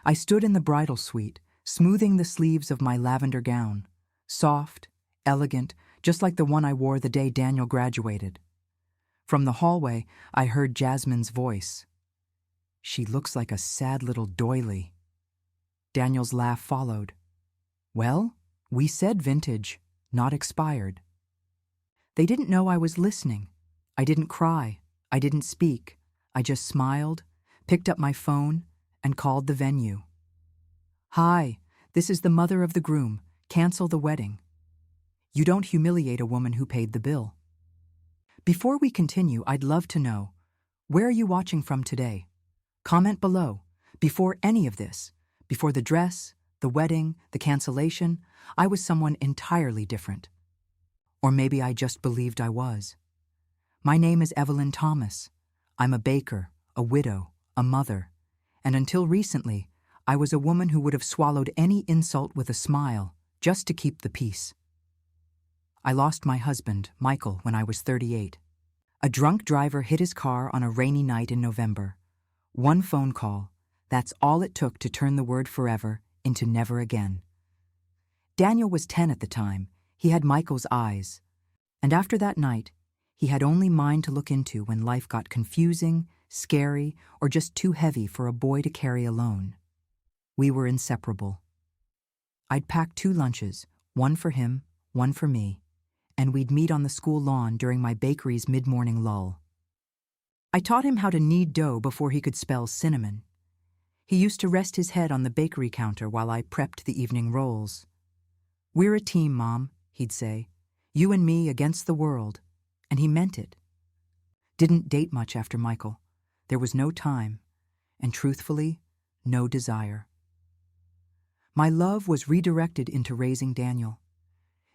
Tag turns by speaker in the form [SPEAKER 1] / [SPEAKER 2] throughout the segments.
[SPEAKER 1] I stood in the bridal suite, smoothing the sleeves of my lavender gown, soft, elegant, just like the one I wore the day Daniel graduated. From the hallway, I heard Jasmine's voice. "She looks like a sad little doily." Daniel's laugh followed. "Well, we said vintage, not expired." They didn't know I was listening. I didn't cry. I didn't speak. I just smiled, picked up my phone, and called the venue. "Hi, this is the mother of the groom. Cancel the wedding." You don't humiliate a woman who paid the bill. Before we continue, I'd love to know, where are you watching from today? Comment below. Before any of this, before the dress, the wedding, the cancellation, I was someone entirely different. Or maybe I just believed I was. My name is Evelyn Thomas. I'm a baker, a widow, a mother, and until recently, I was a woman who would have swallowed any insult with a smile just to keep the peace. I lost my husband, Michael, when I was 38. A drunk driver hit his car on a rainy night in November. One phone call, that's all it took to turn the word forever into never again. Daniel was 10 at the time. He had Michael's eyes. And after that night, he had only mine to look into when life got confusing, scary, or just too heavy for a boy to carry alone. We were inseparable. I'd pack 2 lunches, one for him, one for me, and we'd meet on the school lawn during my bakery's mid-morning lull. I taught him how to knead dough before he could spell cinnamon. He used to rest his head on the bakery counter while I prepped the evening rolls. "We're a team, Mom," he'd say. "You and me against the world." And he meant it. Didn't date much after Michael. There was no time, and truthfully, no desire. My love was redirected into raising Daniel.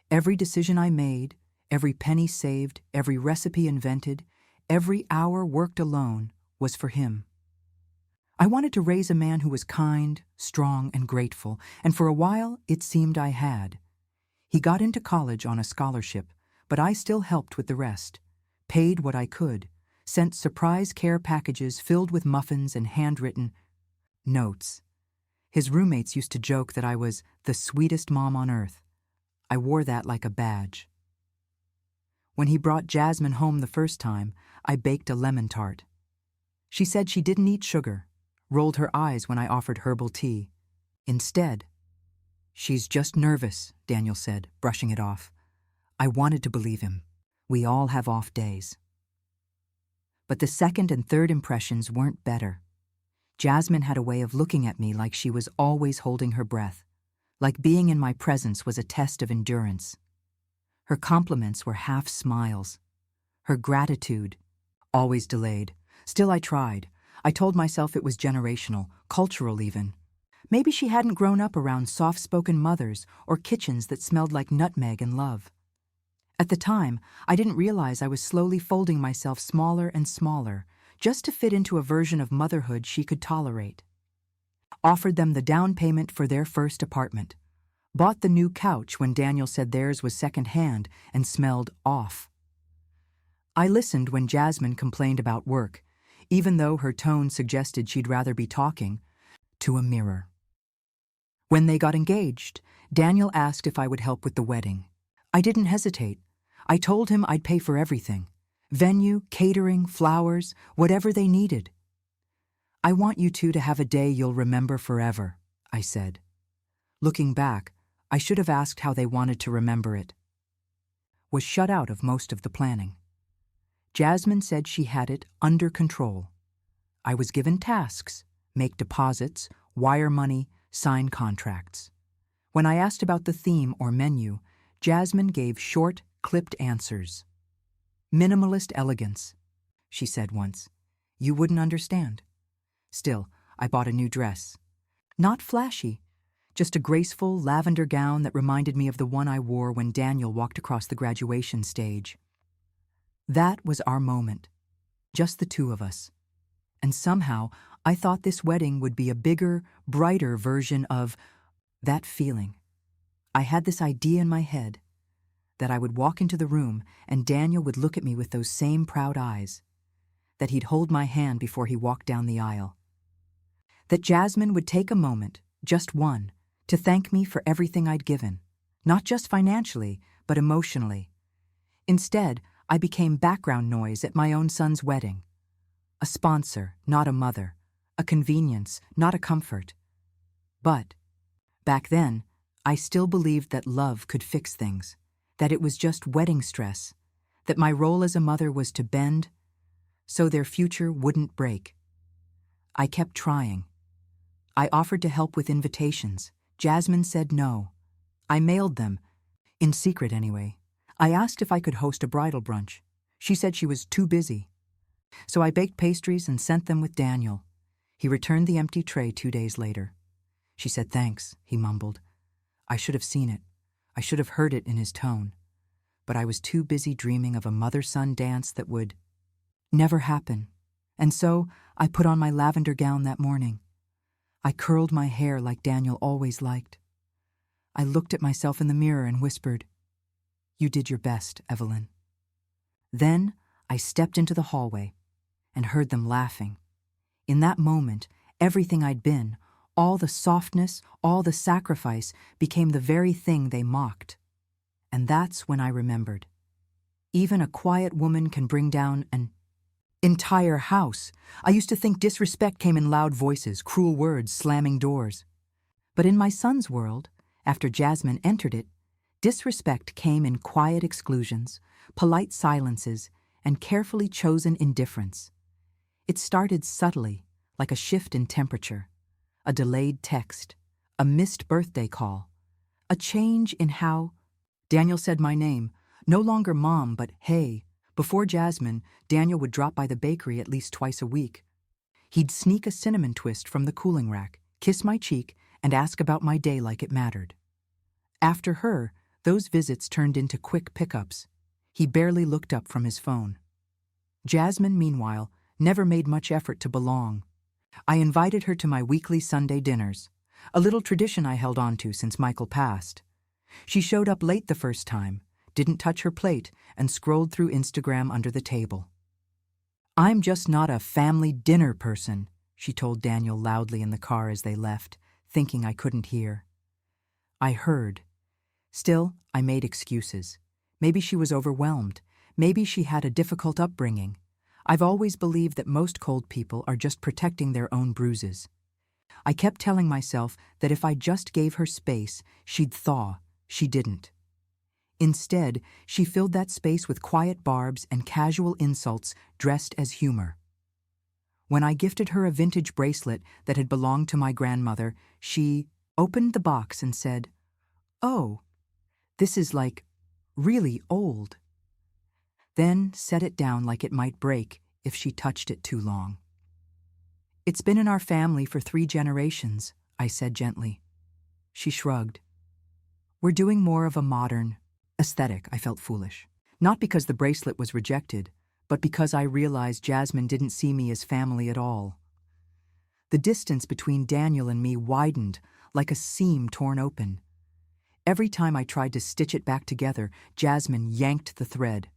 [SPEAKER 1] Every decision I made, every penny saved, every recipe invented, every hour worked alone was for him. I wanted to raise a man who was kind, strong, and grateful, and for a while it seemed I had. He got into college on a scholarship, but I still helped with the rest, paid what I could, sent surprise care packages filled with muffins and handwritten notes. His roommates used to joke that I was the sweetest mom on earth. I wore that like a badge. When he brought Jasmine home the first time, I baked a lemon tart. She said she didn't eat sugar, rolled her eyes when I offered herbal tea. Instead, "She's just nervous," Daniel said, brushing it off. I wanted to believe him. We all have off days. But the second and third impressions weren't better. Jasmine had a way of looking at me like she was always holding her breath, like being in my presence was a test of endurance. Her compliments were half smiles. Her gratitude, always delayed. Still I tried. I told myself it was generational, cultural even. Maybe she hadn't grown up around soft-spoken mothers or kitchens that smelled like nutmeg and love. At the time, I didn't realize I was slowly folding myself smaller and smaller, just to fit into a version of motherhood she could tolerate. Offered them the down payment for their first apartment. Bought the new couch when Daniel said theirs was second-hand and smelled off. I listened when Jasmine complained about work, even though her tone suggested she'd rather be talking to a mirror. When they got engaged, Daniel asked if I would help with the wedding. I didn't hesitate. I told him I'd pay for everything. Venue, catering, flowers, whatever they needed. "I want you two to have a day you'll remember forever," I said. Looking back, I should have asked how they wanted to remember it. Was shut out of most of the planning. Jasmine said she had it under control. I was given tasks, make deposits, wire money, sign contracts. When I asked about the theme or menu, Jasmine gave short, clipped answers. "Minimalist elegance," she said once. "You wouldn't understand." Still, I bought a new dress. Not flashy, just a graceful lavender gown that reminded me of the one I wore when Daniel walked across the graduation stage. That was our moment, just the two of us. And somehow, I thought this wedding would be a bigger, brighter version of that feeling. I had this idea in my head, that I would walk into the room and Daniel would look at me with those same proud eyes, that he'd hold my hand before he walked down the aisle. That Jasmine would take a moment, just one, to thank me for everything I'd given, not just financially, but emotionally. Instead, I became background noise at my own son's wedding. A sponsor, not a mother. A convenience, not a comfort. But, back then, I still believed that love could fix things, that it was just wedding stress, that my role as a mother was to bend so their future wouldn't break. I kept trying. I offered to help with invitations. Jasmine said no. I mailed them, in secret anyway. I asked if I could host a bridal brunch. She said she was too busy. So I baked pastries and sent them with Daniel. He returned the empty tray 2 days later. She said thanks, he mumbled. I should have seen it. I should have heard it in his tone. But I was too busy dreaming of a mother-son dance that would never happen. And so I put on my lavender gown that morning. I curled my hair like Daniel always liked. I looked at myself in the mirror and whispered, "You did your best, Evelyn." Then I stepped into the hallway and heard them laughing. In that moment, everything I'd been, all the softness, all the sacrifice, became the very thing they mocked. And that's when I remembered. Even a quiet woman can bring down an entire house. I used to think disrespect came in loud voices, cruel words, slamming doors. But in my son's world, after Jasmine entered it, disrespect came in quiet exclusions, polite silences, and carefully chosen indifference. It started subtly, like a shift in temperature, a delayed text, a missed birthday call, a change in how Daniel said my name, no longer Mom, but hey. Before Jasmine, Daniel would drop by the bakery at least twice a week. He'd sneak a cinnamon twist from the cooling rack, kiss my cheek, and ask about my day like it mattered. After her, those visits turned into quick pickups. He barely looked up from his phone. Jasmine, meanwhile, never made much effort to belong. I invited her to my weekly Sunday dinners, a little tradition I held on to since Michael passed. She showed up late the first time, didn't touch her plate, and scrolled through Instagram under the table. "I'm just not a family dinner person," she told Daniel loudly in the car as they left, thinking I couldn't hear. I heard. Still, I made excuses. Maybe she was overwhelmed. Maybe she had a difficult upbringing. I've always believed that most cold people are just protecting their own bruises. I kept telling myself that if I just gave her space, she'd thaw. She didn't. Instead, she filled that space with quiet barbs and casual insults dressed as humor. When I gifted her a vintage bracelet that had belonged to my grandmother, she opened the box and said, "Oh, this is like really old." Then set it down like it might break if she touched it too long. "It's been in our family for 3 generations," I said gently. She shrugged. "We're doing more of a modern aesthetic." I felt foolish. Not because the bracelet was rejected, but because I realized Jasmine didn't see me as family at all. The distance between Daniel and me widened like a seam torn open. Every time I tried to stitch it back together, Jasmine yanked the thread.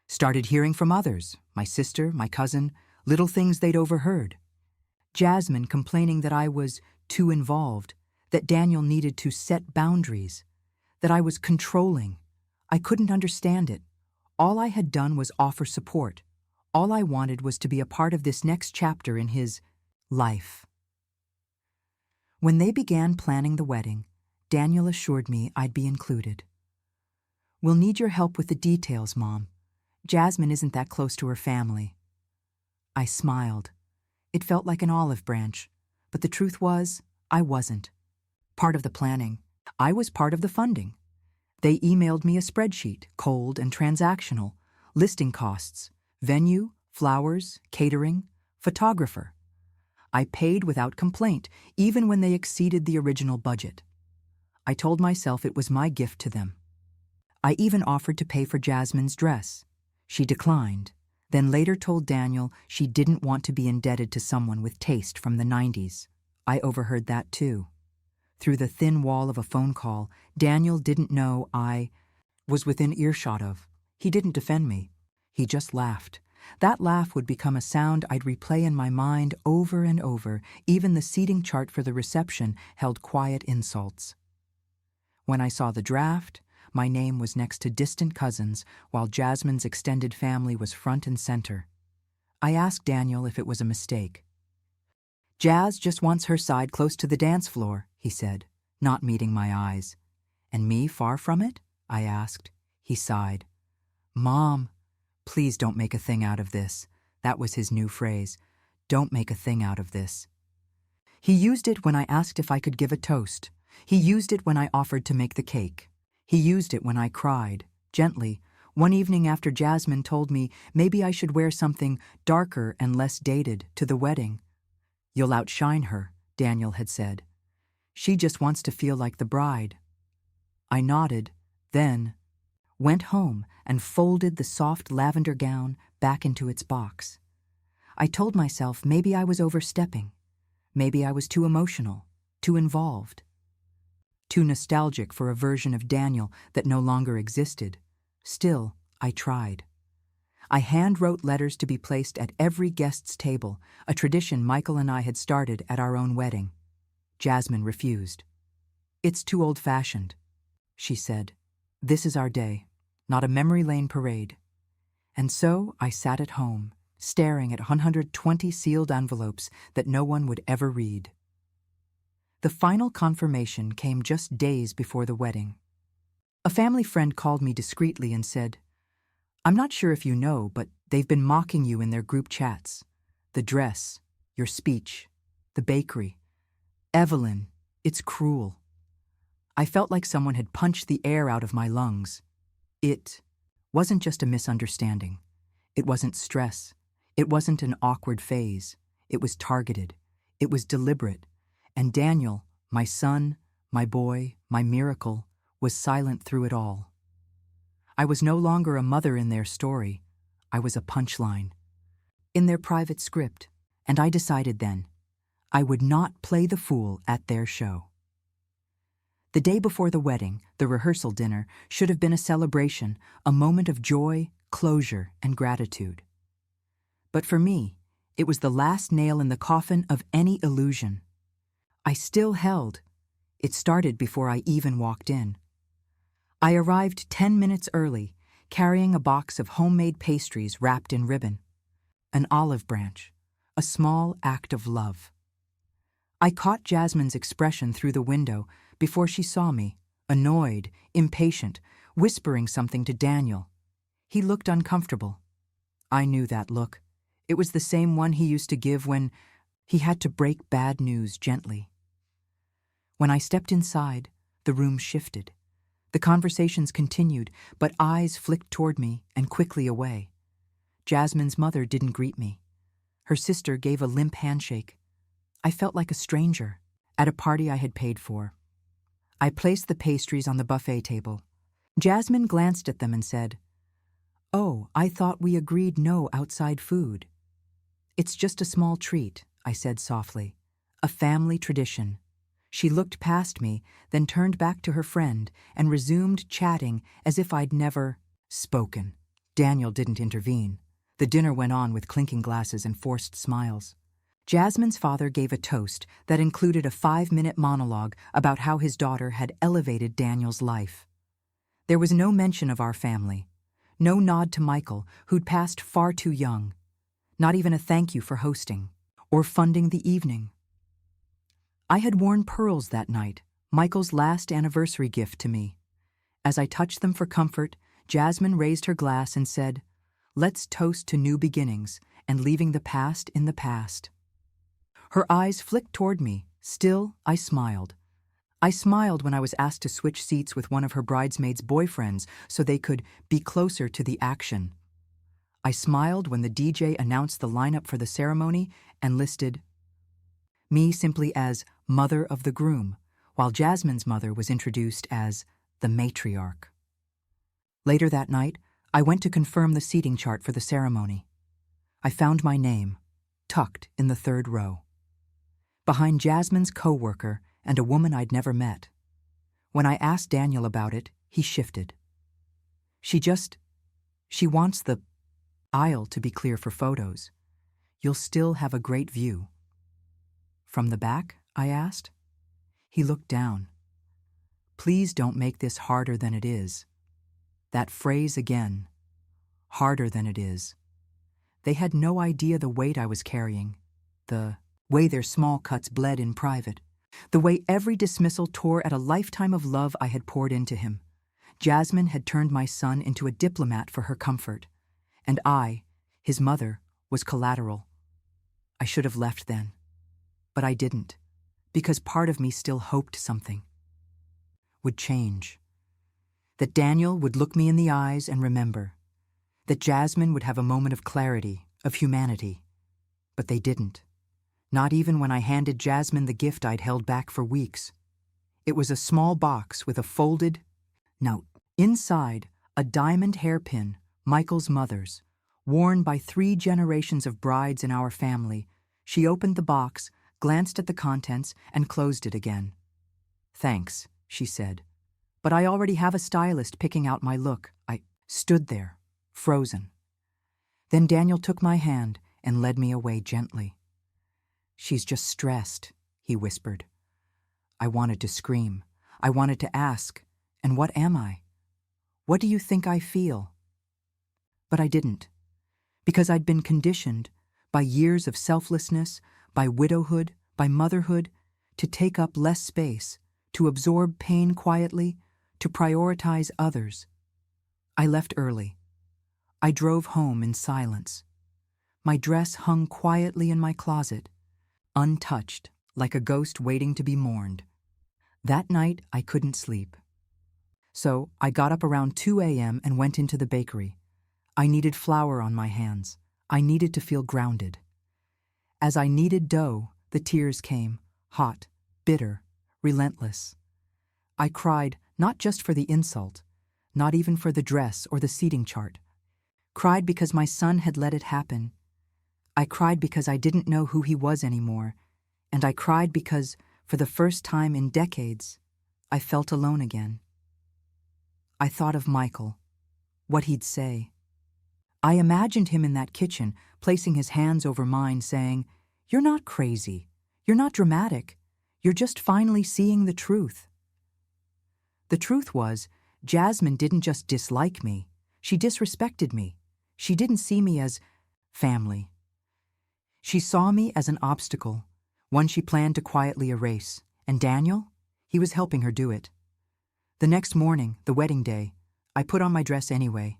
[SPEAKER 1] Started hearing from others, my sister, my cousin, little things they'd overheard. Jasmine complaining that I was too involved, that Daniel needed to set boundaries, that I was controlling. I couldn't understand it. All I had done was offer support. All I wanted was to be a part of this next chapter in his life. When they began planning the wedding, Daniel assured me I'd be included. "We'll need your help with the details, Mom. Jasmine isn't that close to her family." I smiled. It felt like an olive branch, but the truth was, I wasn't. Part of the planning. I was part of the funding. They emailed me a spreadsheet, cold and transactional, listing costs, venue, flowers, catering, photographer. I paid without complaint, even when they exceeded the original budget. I told myself it was my gift to them. I even offered to pay for Jasmine's dress. She declined, then later told Daniel she didn't want to be indebted to someone with taste from the 90s. I overheard that too. Through the thin wall of a phone call, Daniel didn't know I was within earshot of. He didn't defend me. He just laughed. That laugh would become a sound I'd replay in my mind over and over. Even the seating chart for the reception held quiet insults. When I saw the draft, my name was next to distant cousins, while Jasmine's extended family was front and center. I asked Daniel if it was a mistake. "Jazz just wants her side close to the dance floor," he said, not meeting my eyes. "And me far from it?" I asked. He sighed. "Mom, please don't make a thing out of this." That was his new phrase. "Don't make a thing out of this." He used it when I asked if I could give a toast. He used it when I offered to make the cake. He used it when I cried, gently, one evening after Jasmine told me maybe I should wear something darker and less dated to the wedding. "You'll outshine her," Daniel had said. "She just wants to feel like the bride." I nodded, then went home and folded the soft lavender gown back into its box. I told myself maybe I was overstepping. Maybe I was too emotional, too involved, too nostalgic for a version of Daniel that no longer existed. Still, I tried. I hand-wrote letters to be placed at every guest's table, a tradition Michael and I had started at our own wedding. Jasmine refused. "It's too old-fashioned," she said. "This is our day, not a memory lane parade." And so I sat at home, staring at 120 sealed envelopes that no one would ever read. The final confirmation came just days before the wedding. A family friend called me discreetly and said, "I'm not sure if you know, but they've been mocking you in their group chats. The dress, your speech, the bakery. Evelyn, it's cruel." I felt like someone had punched the air out of my lungs. It wasn't just a misunderstanding. It wasn't stress. It wasn't an awkward phase. It was targeted. It was deliberate. And Daniel, my son, my boy, my miracle, was silent through it all. I was no longer a mother in their story. I was a punchline in their private script, and I decided then I would not play the fool at their show. The day before the wedding, the rehearsal dinner, should have been a celebration, a moment of joy, closure, and gratitude. But for me, it was the last nail in the coffin of any illusion. I still held. It started before I even walked in. I arrived 10 minutes early, carrying a box of homemade pastries wrapped in ribbon. An olive branch, a small act of love. I caught Jasmine's expression through the window before she saw me, annoyed, impatient, whispering something to Daniel. He looked uncomfortable. I knew that look. It was the same one he used to give when he had to break bad news gently. When I stepped inside, the room shifted. The conversations continued, but eyes flicked toward me and quickly away. Jasmine's mother didn't greet me. Her sister gave a limp handshake. I felt like a stranger at a party I had paid for. I placed the pastries on the buffet table. Jasmine glanced at them and said, "Oh, I thought we agreed no outside food." "It's just a small treat," I said softly. "A family tradition." She looked past me, then turned back to her friend and resumed chatting as if I'd never spoken. Daniel didn't intervene. The dinner went on with clinking glasses and forced smiles. Jasmine's father gave a toast that included a 5-minute monologue about how his daughter had elevated Daniel's life. There was no mention of our family, no nod to Michael, who'd passed far too young, not even a thank you for hosting or funding the evening. I had worn pearls that night, Michael's last anniversary gift to me. As I touched them for comfort, Jasmine raised her glass and said, "Let's toast to new beginnings and leaving the past in the past." Her eyes flicked toward me. Still, I smiled. I smiled when I was asked to switch seats with one of her bridesmaids' boyfriends so they could be closer to the action. I smiled when the DJ announced the lineup for the ceremony and listed me simply as mother of the groom, while Jasmine's mother was introduced as the matriarch. Later that night, I went to confirm the seating chart for the ceremony. I found my name, tucked in the 3rd row, behind Jasmine's co-worker and a woman I'd never met. When I asked Daniel about it, he shifted. She wants the Aisle, to be clear, for photos. You'll still have a great view. From the back? I asked. He looked down. Please don't make this harder than it is. That phrase again. Harder than it is. They had no idea the weight I was carrying, the way their small cuts bled in private, the way every dismissal tore at a lifetime of love I had poured into him. Jasmine had turned my son into a diplomat for her comfort, and I, his mother, was collateral. I should have left then, but I didn't, because part of me still hoped something would change. That Daniel would look me in the eyes and remember. That Jasmine would have a moment of clarity, of humanity. But they didn't. Not even when I handed Jasmine the gift I'd held back for weeks. It was a small box with a folded note. Inside, a diamond hairpin, Michael's mother's, worn by 3 generations of brides in our family. She opened the box, glanced at the contents, and closed it again. Thanks, she said. But I already have a stylist picking out my look. I stood there, frozen. Then Daniel took my hand and led me away gently. She's just stressed, he whispered. I wanted to scream. I wanted to ask, and what am I? What do you think I feel? But I didn't, because I'd been conditioned by years of selflessness, by widowhood, by motherhood, to take up less space, to absorb pain quietly, to prioritize others. I left early. I drove home in silence. My dress hung quietly in my closet, untouched, like a ghost waiting to be mourned. That night, I couldn't sleep. So I got up around 2 a.m. and went into the bakery. I needed flour on my hands. I needed to feel grounded. As I kneaded dough, the tears came, hot, bitter, relentless. I cried not just for the insult, not even for the dress or the seating chart. Cried because my son had let it happen. I cried because I didn't know who he was anymore. And I cried because, for the first time in decades, I felt alone again. I thought of Michael, what he'd say. I imagined him in that kitchen, placing his hands over mine, saying, "You're not crazy. You're not dramatic. You're just finally seeing the truth." The truth was, Jasmine didn't just dislike me. She disrespected me. She didn't see me as family. She saw me as an obstacle, one she planned to quietly erase. And Daniel? He was helping her do it. The next morning, the wedding day, I put on my dress anyway.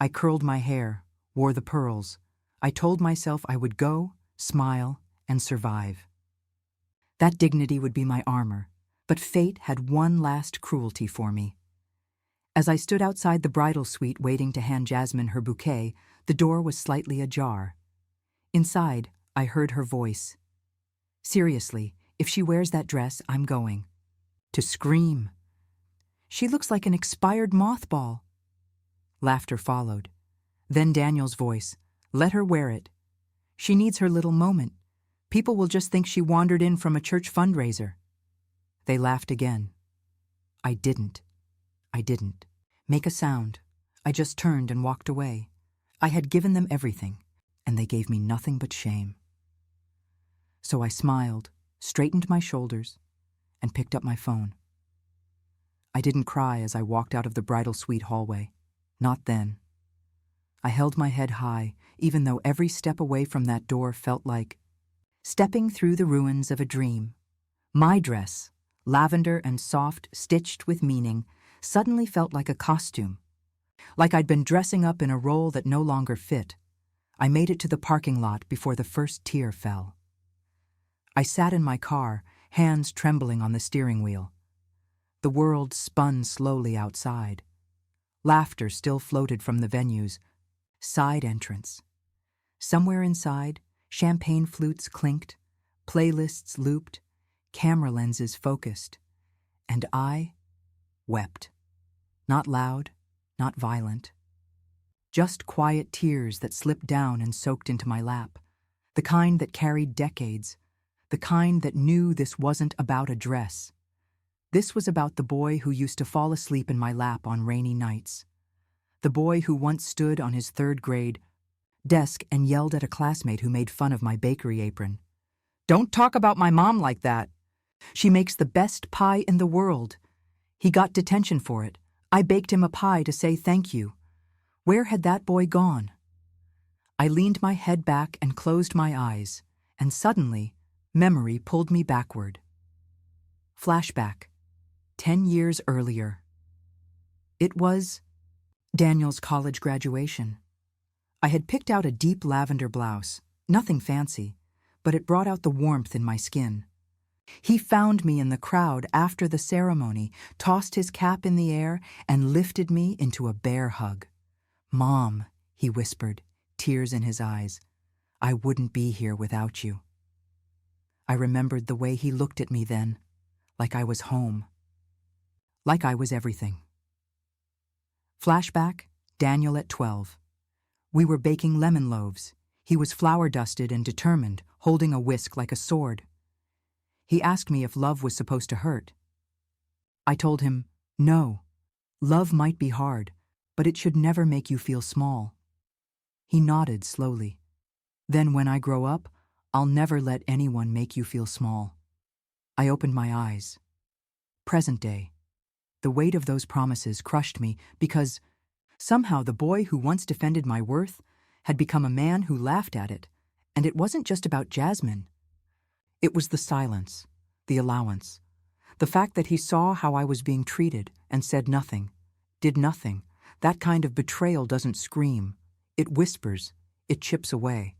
[SPEAKER 1] I curled my hair, wore the pearls. I told myself I would go, smile, and survive. That dignity would be my armor, but fate had one last cruelty for me. As I stood outside the bridal suite waiting to hand Jasmine her bouquet, the door was slightly ajar. Inside, I heard her voice. "Seriously, if she wears that dress, I'm going." To scream. "She looks like an expired mothball." Laughter followed. Then Daniel's voice. "Let her wear it. She needs her little moment. People will just think she wandered in from a church fundraiser." They laughed again. I didn't make a sound. I just turned and walked away. I had given them everything, and they gave me nothing but shame. So I smiled, straightened my shoulders, and picked up my phone. I didn't cry as I walked out of the bridal suite hallway. Not then. I held my head high, even though every step away from that door felt like stepping through the ruins of a dream. My dress, lavender and soft, stitched with meaning, suddenly felt like a costume. Like I'd been dressing up in a role that no longer fit. I made it to the parking lot before the first tear fell. I sat in my car, hands trembling on the steering wheel. The world spun slowly outside. Laughter still floated from the venue's side entrance. Somewhere inside, champagne flutes clinked, playlists looped, camera lenses focused, and I wept. Not loud, not violent. Just quiet tears that slipped down and soaked into my lap, the kind that carried decades, the kind that knew this wasn't about a dress. This was about the boy who used to fall asleep in my lap on rainy nights. The boy who once stood on his third grade desk and yelled at a classmate who made fun of my bakery apron. "Don't talk about my mom like that. She makes the best pie in the world." He got detention for it. I baked him a pie to say thank you. Where had that boy gone? I leaned my head back and closed my eyes, and suddenly, memory pulled me backward. Flashback. 10 years earlier. It was Daniel's college graduation. I had picked out a deep lavender blouse, nothing fancy, but it brought out the warmth in my skin. He found me in the crowd after the ceremony, tossed his cap in the air, and lifted me into a bear hug. "Mom," he whispered, tears in his eyes, "I wouldn't be here without you." I remembered the way he looked at me then, like I was home, like I was everything. Flashback, Daniel at 12. We were baking lemon loaves. He was flour-dusted and determined, holding a whisk like a sword. He asked me if love was supposed to hurt. I told him, no, love might be hard, but it should never make you feel small. He nodded slowly. Then when I grow up, I'll never let anyone make you feel small. I opened my eyes. Present day. The weight of those promises crushed me because somehow the boy who once defended my worth had become a man who laughed at it, and it wasn't just about Jasmine. It was the silence, the allowance, the fact that he saw how I was being treated and said nothing, did nothing. That kind of betrayal doesn't scream. It whispers, it chips away.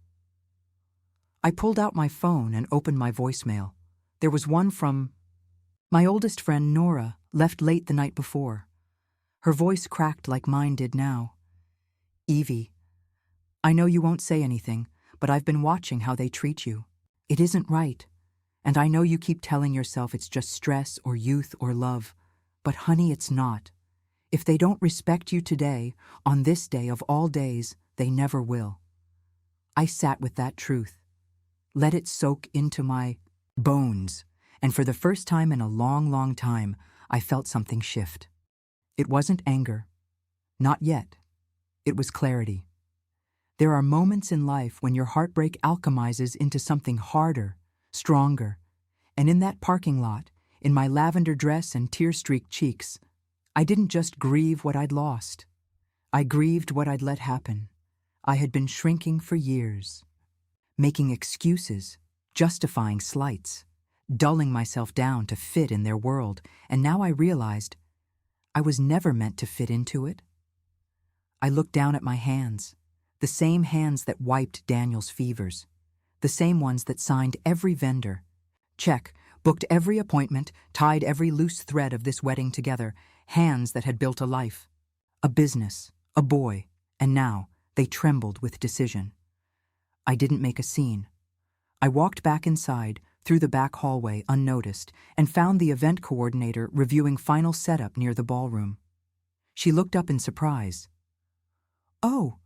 [SPEAKER 1] I pulled out my phone and opened my voicemail. There was one from my oldest friend, Nora, left late the night before. Her voice cracked like mine did now. "Evie, I know you won't say anything, but I've been watching how they treat you. It isn't right. And I know you keep telling yourself it's just stress or youth or love. But honey, it's not. If they don't respect you today, on this day of all days, they never will." I sat with that truth. Let it soak into my bones, and for the first time in a long, long time, I felt something shift. It wasn't anger. Not yet. It was clarity. There are moments in life when your heartbreak alchemizes into something harder, stronger, and in that parking lot, in my lavender dress and tear-streaked cheeks, I didn't just grieve what I'd lost. I grieved what I'd let happen. I had been shrinking for years, making excuses, justifying slights, dulling myself down to fit in their world, and now I realized I was never meant to fit into it. I looked down at my hands, the same hands that wiped Daniel's fevers, the same ones that signed every vendor. Check, booked every appointment, tied every loose thread of this wedding together, hands that had built a life, a business, a boy, and now they trembled with decision. I didn't make a scene. I walked back inside, through the back hallway unnoticed, and found the event coordinator reviewing final setup near the ballroom. She looked up in surprise. "Oh,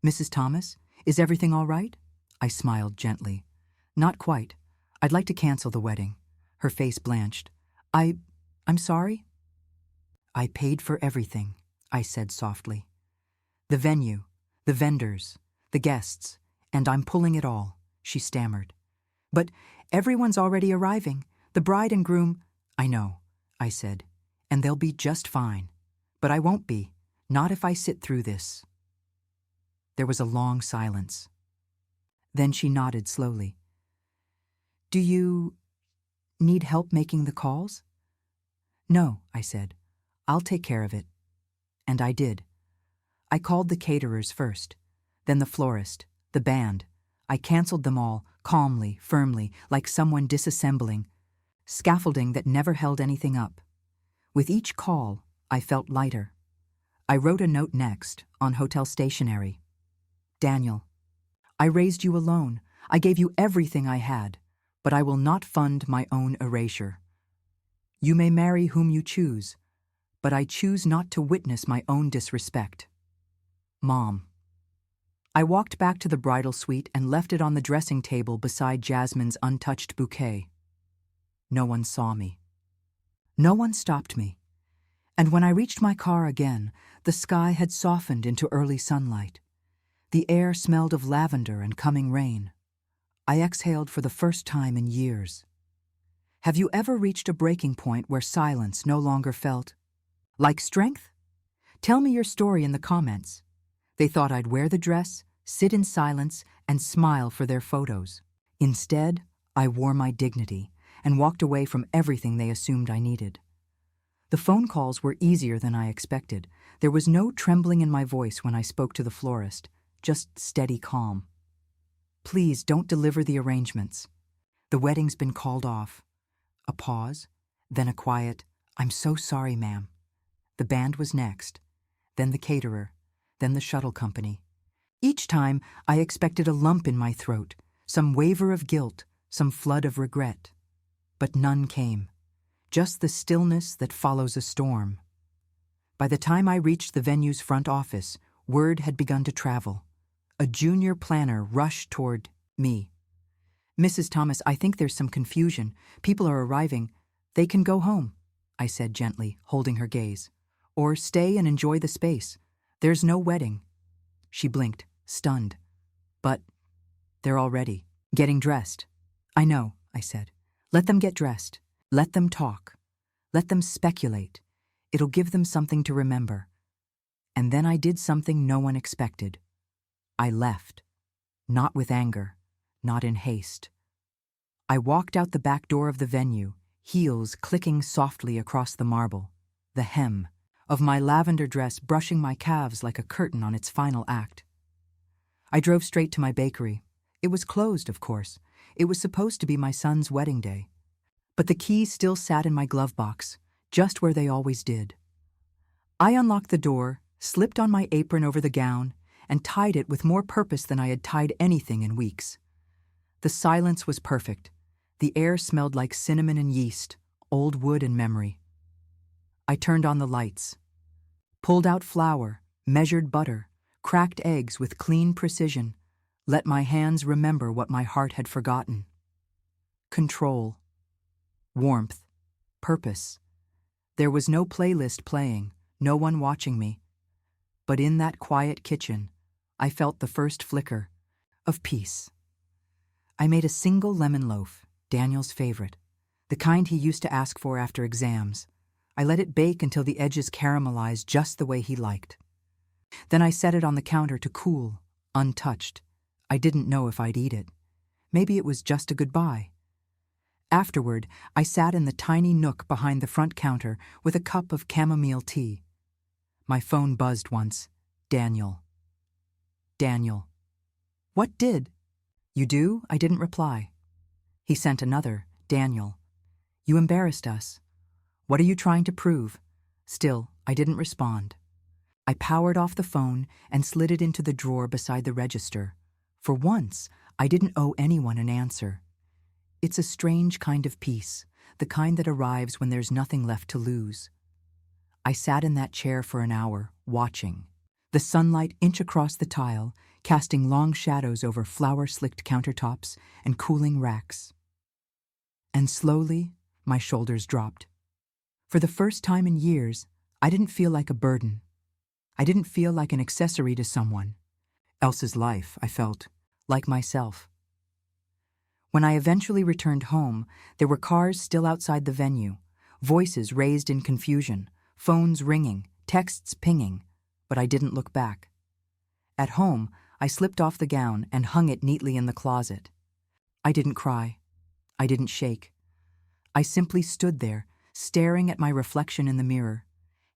[SPEAKER 1] Mrs. Thomas, is everything all right?" I smiled gently. "Not quite. I'd like to cancel the wedding." Her face blanched. I'm sorry?" "I paid for everything," I said softly. "The venue, the vendors, the guests, and I'm pulling it all," she stammered. "But everyone's already arriving. The bride and groom—" "I know," I said, "and they'll be just fine. But I won't be, not if I sit through this." There was a long silence. Then she nodded slowly. "Do you need help making the calls?" "No," I said. "I'll take care of it." And I did. I called the caterers first, then the florist, the band. I canceled them all, calmly, firmly, like someone disassembling, scaffolding that never held anything up. With each call, I felt lighter. I wrote a note next, on hotel stationery. "Daniel, I raised you alone. I gave you everything I had, but I will not fund my own erasure. You may marry whom you choose, but I choose not to witness my own disrespect. Mom." I walked back to the bridal suite and left it on the dressing table beside Jasmine's untouched bouquet. No one saw me. No one stopped me. And when I reached my car again, the sky had softened into early sunlight. The air smelled of lavender and coming rain. I exhaled for the first time in years. Have you ever reached a breaking point where silence no longer felt like strength? Tell me your story in the comments. They thought I'd wear the dress, sit in silence, and smile for their photos. Instead, I wore my dignity and walked away from everything they assumed I needed. The phone calls were easier than I expected. There was no trembling in my voice when I spoke to the florist, just steady calm. Please don't deliver the arrangements. The wedding's been called off. A pause, then a quiet, "I'm so sorry, ma'am." The band was next, then the caterer, then the shuttle company. Each time, I expected a lump in my throat, some waver of guilt, some flood of regret. But none came, just the stillness that follows a storm. By the time I reached the venue's front office, word had begun to travel. A junior planner rushed toward me. "Mrs. Thomas, I think there's some confusion. People are arriving. They can go home," I said gently, holding her gaze. "Or stay and enjoy the space. There's no wedding." She blinked, stunned. "But they're already getting dressed." "I know," I said. "Let them get dressed. Let them talk. Let them speculate. It'll give them something to remember." And then I did something no one expected. I left. Not with anger, not in haste. I walked out the back door of the venue, heels clicking softly across the marble, the hem of my lavender dress brushing my calves like a curtain on its final act. I drove straight to my bakery. It was closed, of course. It was supposed to be my son's wedding day. But the keys still sat in my glove box, just where they always did. I unlocked the door, slipped on my apron over the gown, and tied it with more purpose than I had tied anything in weeks. The silence was perfect. The air smelled like cinnamon and yeast, old wood and memory. I turned on the lights, pulled out flour, measured butter, cracked eggs with clean precision, let my hands remember what my heart had forgotten. Control, warmth, purpose. There was no playlist playing, no one watching me. But in that quiet kitchen, I felt the first flicker of peace. I made a single lemon loaf, Daniel's favorite, the kind he used to ask for after exams. I let it bake until the edges caramelized just the way he liked. Then I set it on the counter to cool, untouched. I didn't know if I'd eat it. Maybe it was just a goodbye. Afterward, I sat in the tiny nook behind the front counter with a cup of chamomile tea. My phone buzzed once. Daniel. Daniel. "What did?" "You do?" I didn't reply. He sent another. "Daniel. You embarrassed us. What are you trying to prove?" Still, I didn't respond. I powered off the phone and slid it into the drawer beside the register. For once, I didn't owe anyone an answer. It's a strange kind of peace, the kind that arrives when there's nothing left to lose. I sat in that chair for an hour, watching. The sunlight inch across the tile, casting long shadows over flour-slicked countertops and cooling racks. And slowly, my shoulders dropped. For the first time in years, I didn't feel like a burden. I didn't feel like an accessory to someone else's life. I felt like myself. When I eventually returned home, there were cars still outside the venue, voices raised in confusion, phones ringing, texts pinging, but I didn't look back. At home, I slipped off the gown and hung it neatly in the closet. I didn't cry. I didn't shake. I simply stood there, staring at my reflection in the mirror,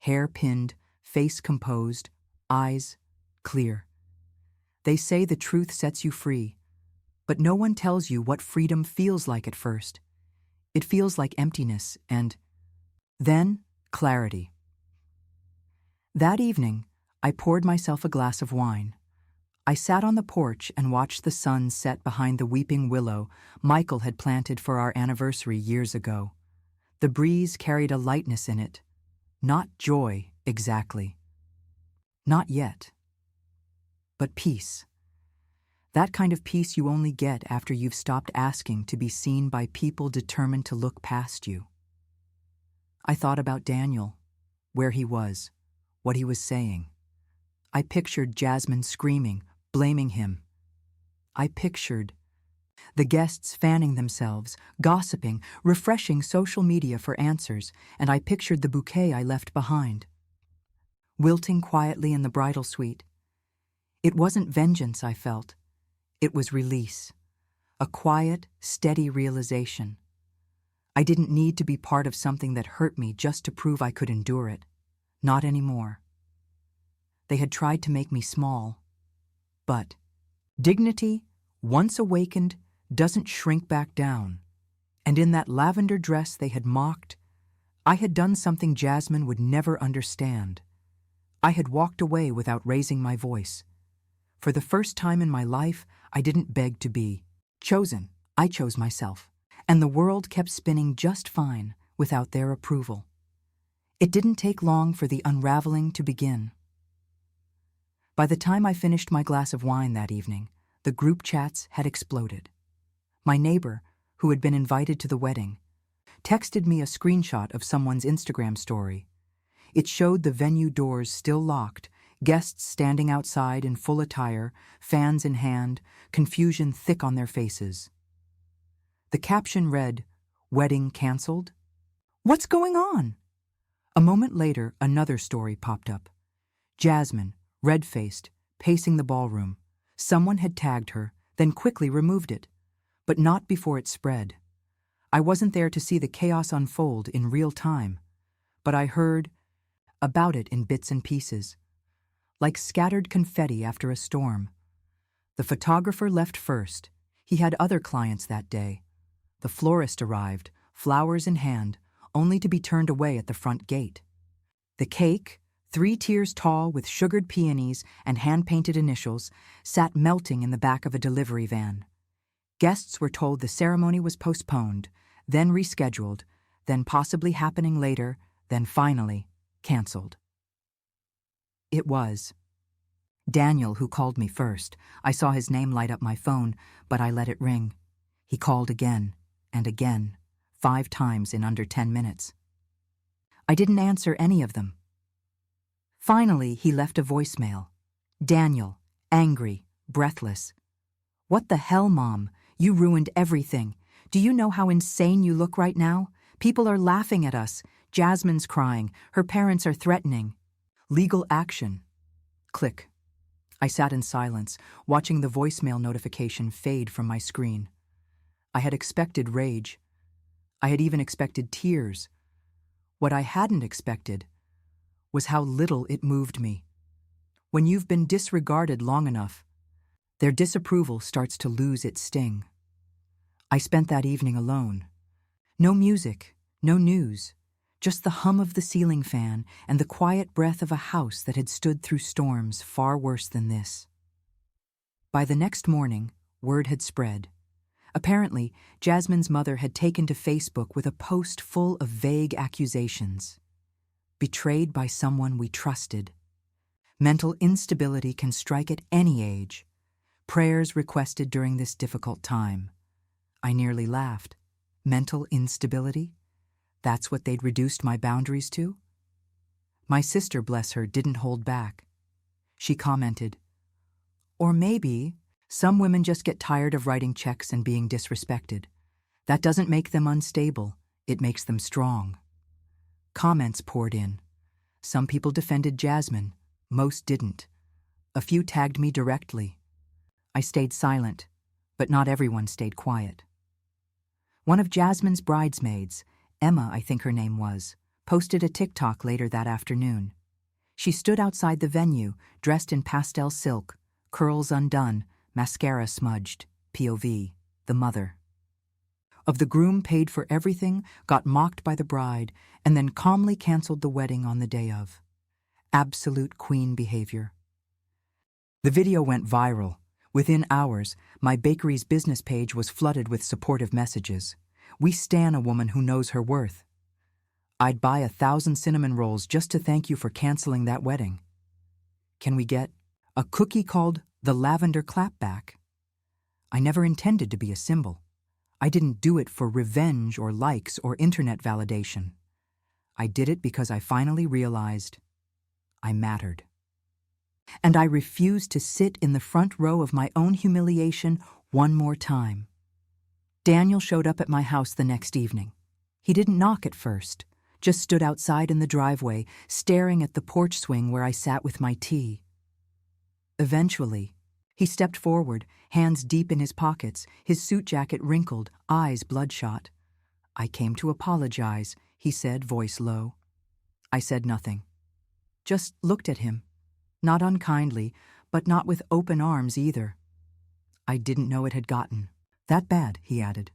[SPEAKER 1] hair pinned, face composed, eyes clear. They say the truth sets you free, but no one tells you what freedom feels like at first. It feels like emptiness and then clarity. That evening, I poured myself a glass of wine. I sat on the porch and watched the sun set behind the weeping willow Michael had planted for our anniversary years ago. The breeze carried a lightness in it. Not joy, exactly. Not yet. But peace. That kind of peace you only get after you've stopped asking to be seen by people determined to look past you. I thought about Daniel, where he was, what he was saying. I pictured Jasmine screaming, blaming him. I pictured the guests fanning themselves, gossiping, refreshing social media for answers, and I pictured the bouquet I left behind, wilting quietly in the bridal suite. It wasn't vengeance I felt. It was release. A quiet, steady realization. I didn't need to be part of something that hurt me just to prove I could endure it. Not anymore. They had tried to make me small. But dignity, once awakened, doesn't shrink back down. And in that lavender dress they had mocked, I had done something Jasmine would never understand. I had walked away without raising my voice. For the first time in my life, I didn't beg to be chosen. I chose myself. And the world kept spinning just fine without their approval. It didn't take long for the unraveling to begin. By the time I finished my glass of wine that evening, the group chats had exploded. My neighbor, who had been invited to the wedding, texted me a screenshot of someone's Instagram story. It showed the venue doors still locked, guests standing outside in full attire, fans in hand, confusion thick on their faces. The caption read, "Wedding canceled? What's going on?" A moment later, another story popped up. Jasmine, red-faced, pacing the ballroom. Someone had tagged her, then quickly removed it. But not before it spread. I wasn't there to see the chaos unfold in real time, but I heard about it in bits and pieces, like scattered confetti after a storm. The photographer left first. He had other clients that day. The florist arrived, flowers in hand, only to be turned away at the front gate. The cake, 3 tiers tall with sugared peonies and hand-painted initials, sat melting in the back of a delivery van. Guests were told the ceremony was postponed, then rescheduled, then possibly happening later, then finally canceled. It was Daniel who called me first. I saw his name light up my phone, but I let it ring. He called again and again, 5 times in under 10 minutes. I didn't answer any of them. Finally, he left a voicemail. Daniel, angry, breathless. "What the hell, Mom? You ruined everything. Do you know how insane you look right now? People are laughing at us. Jasmine's crying. Her parents are threatening. Legal action." Click. I sat in silence, watching the voicemail notification fade from my screen. I had expected rage. I had even expected tears. What I hadn't expected was how little it moved me. When you've been disregarded long enough, their disapproval starts to lose its sting. I spent that evening alone. No music, no news, just the hum of the ceiling fan and the quiet breath of a house that had stood through storms far worse than this. By the next morning, word had spread. Apparently, Jasmine's mother had taken to Facebook with a post full of vague accusations. Betrayed by someone we trusted. Mental instability can strike at any age. Prayers requested during this difficult time. I nearly laughed. Mental instability? That's what they'd reduced my boundaries to? My sister, bless her, didn't hold back. She commented, "Or maybe some women just get tired of writing checks and being disrespected. That doesn't make them unstable, it makes them strong." Comments poured in. Some people defended Jasmine, most didn't. A few tagged me directly. I stayed silent, but not everyone stayed quiet. One of Jasmine's bridesmaids, Emma I think her name was, posted a TikTok later that afternoon. She stood outside the venue, dressed in pastel silk, curls undone, mascara smudged, POV, the mother. Of the groom paid for everything, got mocked by the bride, and then calmly canceled the wedding on the day of. Absolute queen behavior. The video went viral. Within hours, my bakery's business page was flooded with supportive messages. "We stan a woman who knows her worth." "I'd buy 1,000 cinnamon rolls just to thank you for canceling that wedding." "Can we get a cookie called the lavender clapback?" I never intended to be a symbol. I didn't do it for revenge or likes or internet validation. I did it because I finally realized I mattered. And I refused to sit in the front row of my own humiliation one more time. Daniel showed up at my house the next evening. He didn't knock at first, just stood outside in the driveway, staring at the porch swing where I sat with my tea. Eventually, he stepped forward, hands deep in his pockets, his suit jacket wrinkled, eyes bloodshot. "I came to apologize," he said, voice low. I said nothing. Just looked at him. Not unkindly, but not with open arms either. "I didn't know it had gotten that bad," he added.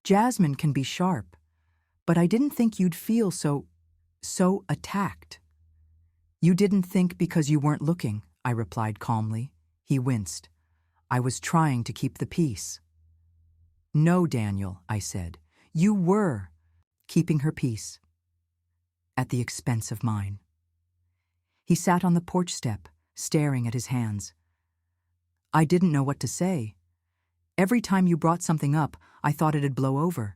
[SPEAKER 1] Jasmine can be sharp, but I didn't think you'd feel so attacked." "You didn't think because you weren't looking," I replied calmly. He winced. "I was trying to keep the peace." "No, Daniel," I said. "You were keeping her peace at the expense of mine." He sat on the porch step, staring at his hands. "I didn't know what to say. Every time you brought something up, I thought it'd blow over.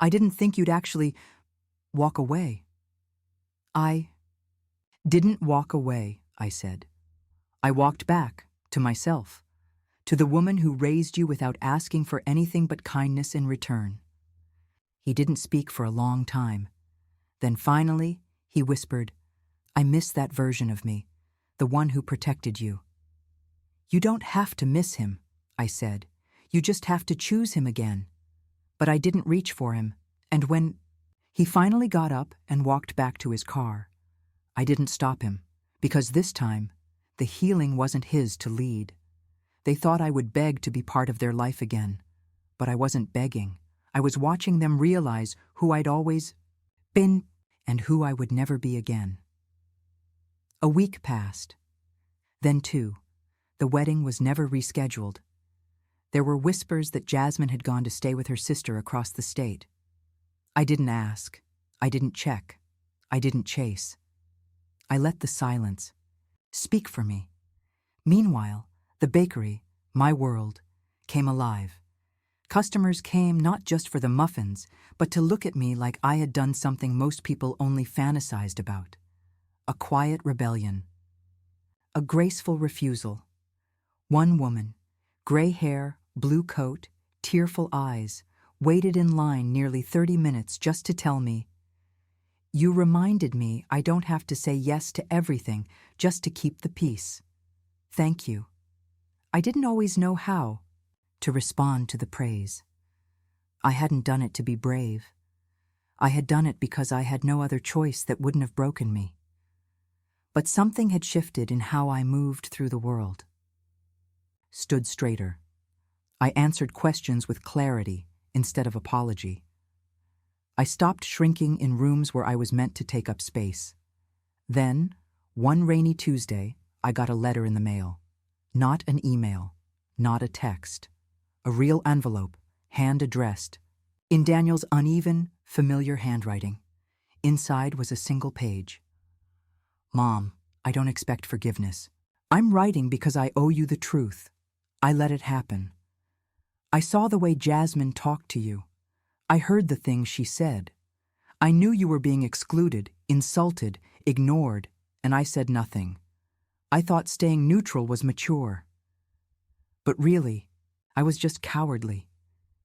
[SPEAKER 1] I didn't think you'd actually walk away." "I didn't walk away," I said. "I walked back to myself, to the woman who raised you without asking for anything but kindness in return." He didn't speak for a long time. Then finally, he whispered, "I miss that version of me, the one who protected you." "You don't have to miss him," I said. "You just have to choose him again." But I didn't reach for him, and when he finally got up and walked back to his car, I didn't stop him, because this time, the healing wasn't his to lead. They thought I would beg to be part of their life again, but I wasn't begging. I was watching them realize who I'd always been and who I would never be again. A week passed. Then two. The wedding was never rescheduled. There were whispers that Jasmine had gone to stay with her sister across the state. I didn't ask. I didn't check. I didn't chase. I let the silence speak for me. Meanwhile, the bakery, my world, came alive. Customers came not just for the muffins, but to look at me like I had done something most people only fantasized about. A quiet rebellion. A graceful refusal. One woman, gray hair, blue coat, tearful eyes, waited in line nearly 30 minutes just to tell me, "You reminded me I don't have to say yes to everything just to keep the peace. Thank you." I didn't always know how to respond to the praise. I hadn't done it to be brave. I had done it because I had no other choice that wouldn't have broken me. But something had shifted in how I moved through the world. Stood straighter. I answered questions with clarity instead of apology. I stopped shrinking in rooms where I was meant to take up space. Then, one rainy Tuesday, I got a letter in the mail. Not an email, not a text. A real envelope, hand-addressed, in Daniel's uneven, familiar handwriting. Inside was a single page. "Mom, I don't expect forgiveness. I'm writing because I owe you the truth. I let it happen. I saw the way Jasmine talked to you. I heard the things she said. I knew you were being excluded, insulted, ignored, and I said nothing. I thought staying neutral was mature. But really, I was just cowardly.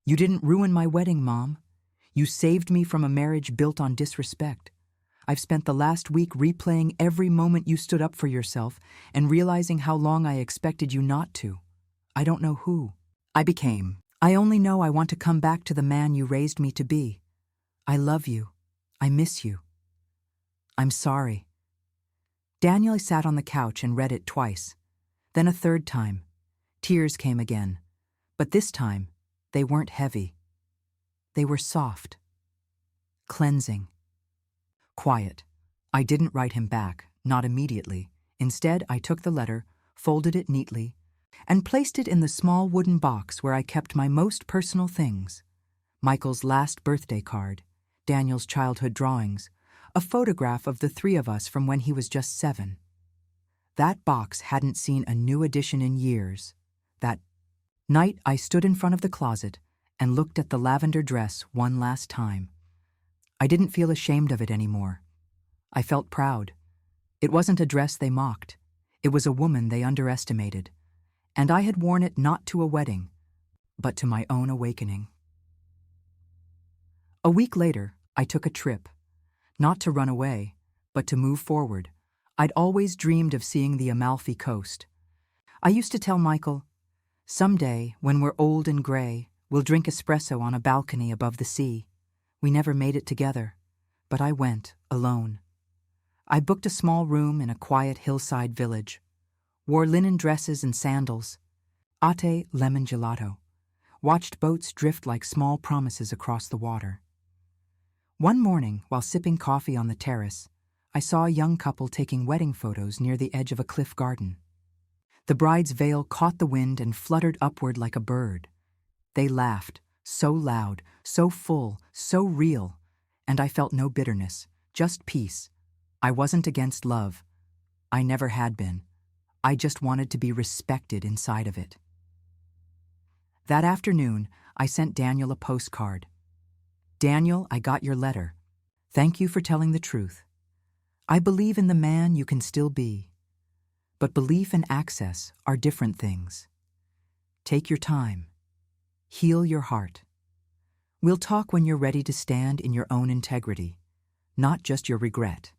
[SPEAKER 1] You didn't ruin my wedding, Mom. You saved me from a marriage built on disrespect. I've spent the last week replaying every moment you stood up for yourself and realizing how long I expected you not to. I don't know who I became. I only know I want to come back to the man you raised me to be. I love you. I miss you. I'm sorry." Daniel sat on the couch and read it twice. Then a third time. Tears came again. But this time, they weren't heavy. They were soft. Cleansing. Quiet. I didn't write him back, not immediately. Instead, I took the letter, folded it neatly, and placed it in the small wooden box where I kept my most personal things. Michael's last birthday card, Daniel's childhood drawings, a photograph of the three of us from when he was just 7. That box hadn't seen a new addition in years. That night, I stood in front of the closet and looked at the lavender dress one last time. I didn't feel ashamed of it anymore. I felt proud. It wasn't a dress they mocked. It was a woman they underestimated, and I had worn it not to a wedding, but to my own awakening. A week later, I took a trip, not to run away, but to move forward. I'd always dreamed of seeing the Amalfi Coast. I used to tell Michael, "Someday, when we're old and gray, we'll drink espresso on a balcony above the sea." We never made it together, but I went, alone. I booked a small room in a quiet hillside village, wore linen dresses and sandals, ate lemon gelato, watched boats drift like small promises across the water. One morning, while sipping coffee on the terrace, I saw a young couple taking wedding photos near the edge of a cliff garden. The bride's veil caught the wind and fluttered upward like a bird. They laughed, so loud, so full, so real, and I felt no bitterness, just peace. I wasn't against love. I never had been. I just wanted to be respected inside of it. That afternoon, I sent Daniel a postcard. "Daniel, I got your letter. Thank you for telling the truth. I believe in the man you can still be. But belief and access are different things. Take your time. Heal your heart. We'll talk when you're ready to stand in your own integrity, not just your regret.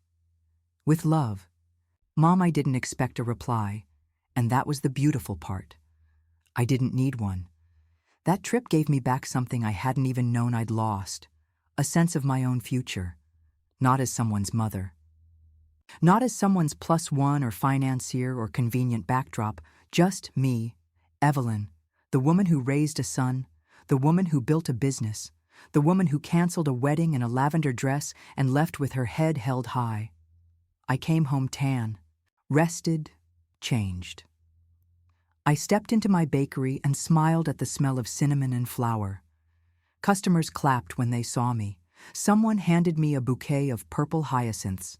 [SPEAKER 1] With love." Mom, I didn't expect a reply, and that was the beautiful part. I didn't need one. That trip gave me back something I hadn't even known I'd lost, a sense of my own future, not as someone's mother. Not as someone's +1 or financier or convenient backdrop, just me, Evelyn, the woman who raised a son, the woman who built a business, the woman who canceled a wedding in a lavender dress and left with her head held high. I came home tan, rested, changed. I stepped into my bakery and smiled at the smell of cinnamon and flour. Customers clapped when they saw me. Someone handed me a bouquet of purple hyacinths.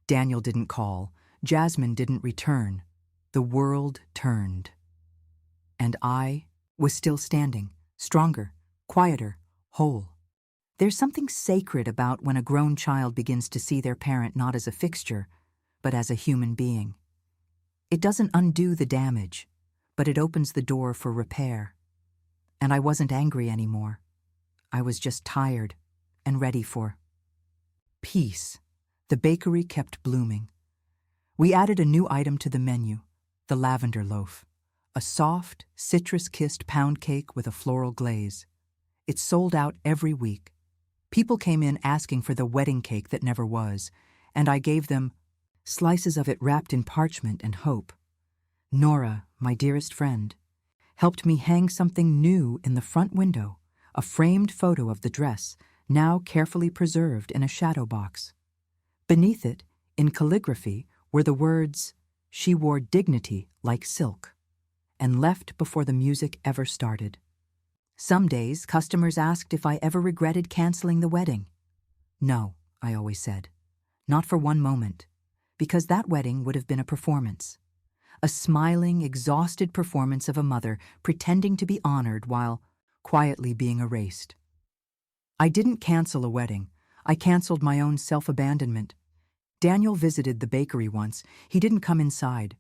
[SPEAKER 1] Daniel didn't call. Jasmine didn't return. The world turned. And I was still standing, stronger, quieter, whole. There's something sacred about when a grown child begins to see their parent not as a fixture, but as a human being. It doesn't undo the damage, but it opens the door for repair. And I wasn't angry anymore. I was just tired and ready for peace. The bakery kept blooming. We added a new item to the menu, the lavender loaf, a soft, citrus-kissed pound cake with a floral glaze. It sold out every week. People came in asking for the wedding cake that never was, and I gave them slices of it wrapped in parchment and hope. Nora, my dearest friend, helped me hang something new in the front window, a framed photo of the dress, now carefully preserved in a shadow box. Beneath it, in calligraphy, were the words, "She wore dignity like silk," and left before the music ever started. Some days, customers asked if I ever regretted canceling the wedding. No, I always said. Not for one moment, because that wedding would have been a performance. A smiling, exhausted performance of a mother pretending to be honored while quietly being erased. I didn't cancel a wedding. I canceled my own self-abandonment. Daniel visited the bakery once. He didn't come inside.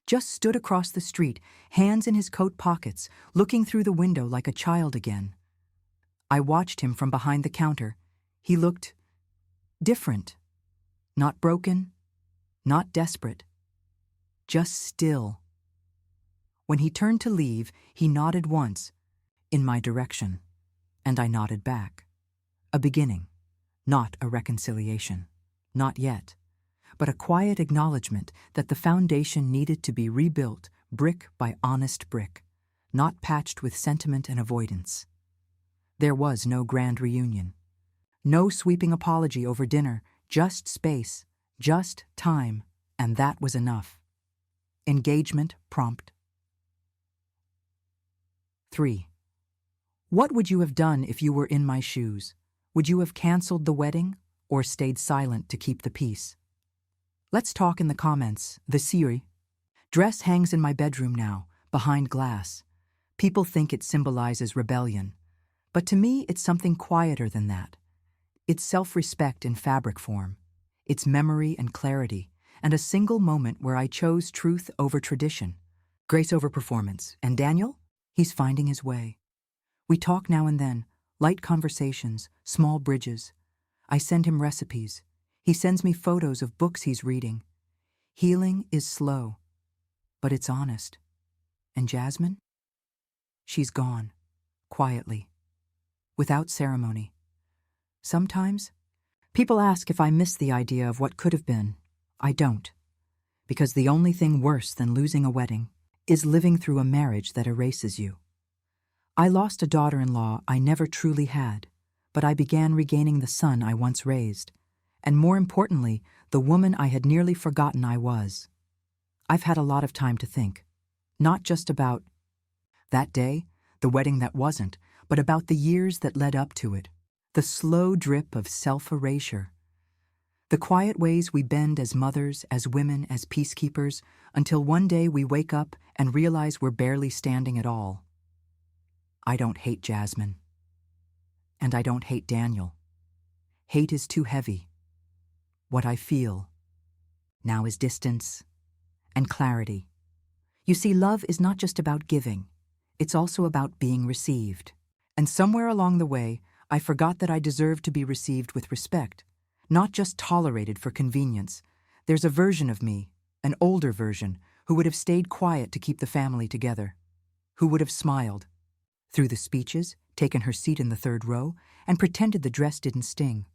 [SPEAKER 1] Just stood across the street, hands in his coat pockets, looking through the window like a child again. I watched him from behind the counter. He looked different. Not broken, not desperate. Just still. When he turned to leave, he nodded once, in my direction, and I nodded back. A beginning, not a reconciliation. Not yet, but a quiet acknowledgement that the foundation needed to be rebuilt brick by honest brick, not patched with sentiment and avoidance. There was no grand reunion. No sweeping apology over dinner, just space, just time, and that was enough. Engagement prompt. 3. What would you have done if you were in my shoes? Would you have canceled the wedding or stayed silent to keep the peace? Let's talk in the comments. The Siri. Dress hangs in my bedroom now, behind glass. People think it symbolizes rebellion, but to me it's something quieter than that. It's self-respect in fabric form. It's memory and clarity, and a single moment where I chose truth over tradition, grace over performance. And Daniel? He's finding his way. We talk now and then, light conversations, small bridges. I send him recipes. He sends me photos of books he's reading. Healing is slow, but it's honest. And Jasmine? She's gone, quietly, without ceremony. Sometimes, people ask if I miss the idea of what could have been. I don't, because the only thing worse than losing a wedding is living through a marriage that erases you. I lost a daughter-in-law I never truly had, but I began regaining the son I once raised, and more importantly, the woman I had nearly forgotten I was. I've had a lot of time to think, not just about that day, the wedding that wasn't, but about the years that led up to it, the slow drip of self-erasure, the quiet ways we bend as mothers, as women, as peacekeepers, until one day we wake up and realize we're barely standing at all. I don't hate Jasmine. And I don't hate Daniel. Hate is too heavy. What I feel now is distance and clarity. You see, love is not just about giving. It's also about being received. And somewhere along the way, I forgot that I deserved to be received with respect, not just tolerated for convenience. There's a version of me, an older version, who would have stayed quiet to keep the family together, who would have smiled through the speeches, taken her seat in the third row, and pretended the dress didn't sting.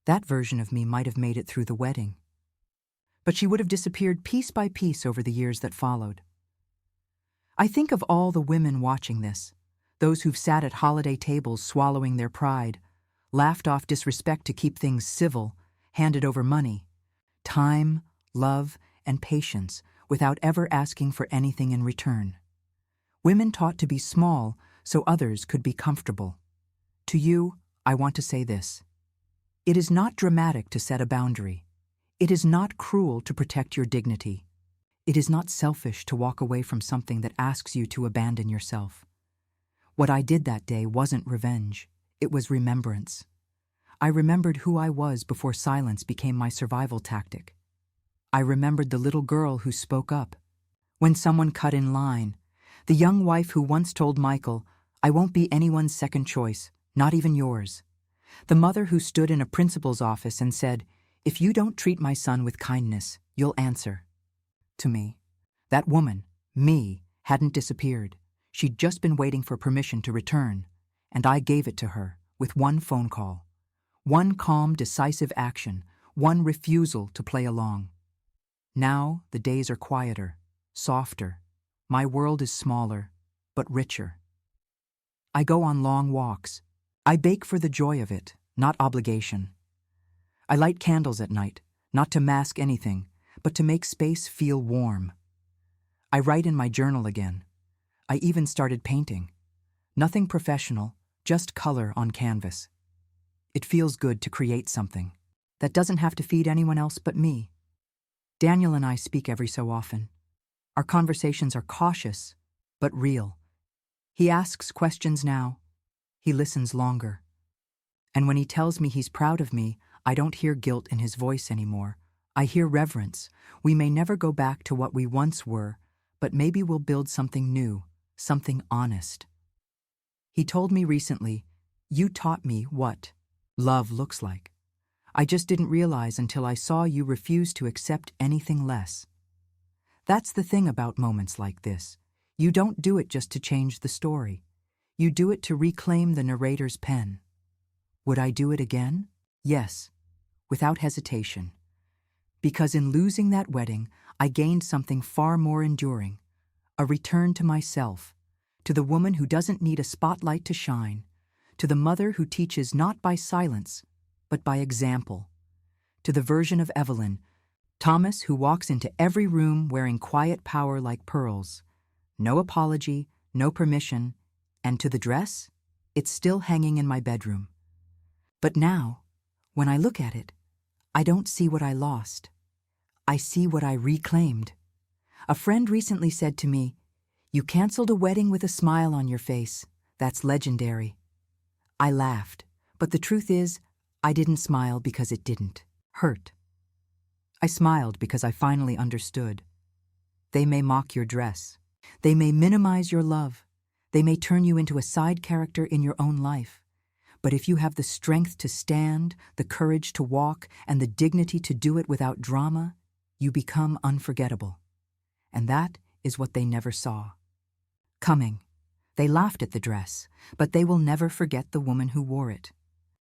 [SPEAKER 1] That version of me might have made it through the wedding. But she would have disappeared piece by piece over the years that followed. I think of all the women watching this, those who've sat at holiday tables swallowing their pride, laughed off disrespect to keep things civil, handed over money, time, love, and patience without ever asking for anything in return. Women taught to be small so others could be comfortable. To you, I want to say this. It is not dramatic to set a boundary. It is not cruel to protect your dignity. It is not selfish to walk away from something that asks you to abandon yourself. What I did that day wasn't revenge. It was remembrance. I remembered who I was before silence became my survival tactic. I remembered the little girl who spoke up. When someone cut in line, the young wife who once told Michael, "I won't be anyone's second choice, not even yours." The mother who stood in a principal's office and said, "If you don't treat my son with kindness, you'll answer." To me, that woman, me, hadn't disappeared. She'd just been waiting for permission to return, and I gave it to her with one phone call, one calm, decisive action, one refusal to play along. Now the days are quieter, softer. My world is smaller, but richer. I go on long walks. I bake for the joy of it, not obligation. I light candles at night, not to mask anything, but to make space feel warm. I write in my journal again. I even started painting. Nothing professional, just color on canvas. It feels good to create something that doesn't have to feed anyone else but me. Daniel and I speak every so often. Our conversations are cautious, but real. He asks questions now. He listens longer. And when he tells me he's proud of me, I don't hear guilt in his voice anymore. I hear reverence. We may never go back to what we once were, but maybe we'll build something new, something honest. He told me recently, "You taught me what love looks like. I just didn't realize until I saw you refuse to accept anything less." That's the thing about moments like this. You don't do it just to change the story. You do it to reclaim the narrator's pen. Would I do it again? Yes, without hesitation. Because in losing that wedding, I gained something far more enduring, a return to myself, to the woman who doesn't need a spotlight to shine, to the mother who teaches not by silence, but by example, to the version of Evelyn, Thomas who walks into every room wearing quiet power like pearls. No apology, no permission, and to the dress, it's still hanging in my bedroom. But now, when I look at it, I don't see what I lost. I see what I reclaimed. A friend recently said to me, "You canceled a wedding with a smile on your face. That's legendary." I laughed, but the truth is, I didn't smile because it didn't hurt. I smiled because I finally understood. They may mock your dress. They may minimize your love. They may turn you into a side character in your own life. But if you have the strength to stand, the courage to walk, and the dignity to do it without drama, you become unforgettable. And that is what they never saw coming. They laughed at the dress, but they will never forget the woman who wore it.